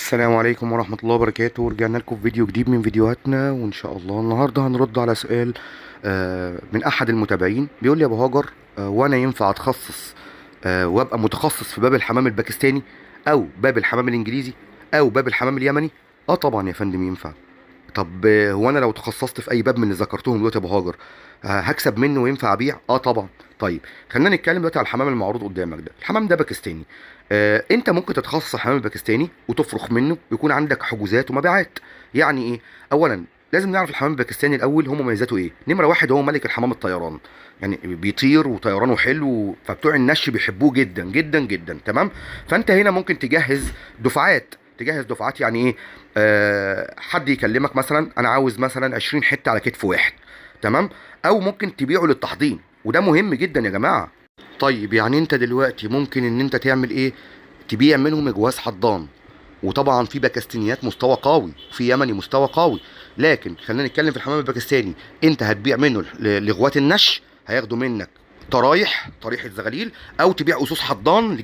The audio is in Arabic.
السلام عليكم ورحمة الله وبركاته. ورجعنا لكم في فيديو جديد من فيديوهاتنا، وإن شاء الله النهاردة هنرد على سؤال من أحد المتابعين. بيقول لي يا أبو هاجر، وأنا ينفع أتخصص وأبقى متخصص في باب الحمام الباكستاني أو باب الحمام الإنجليزي أو باب الحمام اليمني؟ طبعا يا فندم ينفع. طب هو أنا لو تخصصت في أي باب من اللي ذكرتهم دلوقتي يا أبو هاجر هكسب منه وينفع أبيع؟ طبعا. طيب خلينا نتكلم دلوقتي على الحمام المعروض قدامك ده. الحمام ده باكستاني. انت ممكن تتخصص الحمام الباكستاني وتفرخ منه ويكون عندك حجوزات ومبيعات. يعني ايه؟ اولا لازم نعرف الحمام الباكستاني الاول هو مميزاته ايه. نمره واحد، هو ملك الحمام الطيران، يعني بيطير وطيرانه حلو، فبتوع النش بيحبوه جدا جدا جدا. تمام. فانت هنا ممكن تجهز دفعات يعني ايه؟ حد يكلمك مثلا انا عاوز مثلا 20 حته على كتف واحد. تمام. او ممكن تبيعه للتحضير، وده مهم جدا يا جماعه. طيب يعني انت دلوقتي ممكن ان انت تعمل ايه؟ تبيع منهم جواز حضان. وطبعا في باكستانيات مستوى قوي، في يمني مستوى قوي. لكن خلينا نتكلم في الحمام الباكستاني. انت هتبيع منه لغواة النش، هياخدوا منك طريحة زغاليل، او تبيع اسوس حضان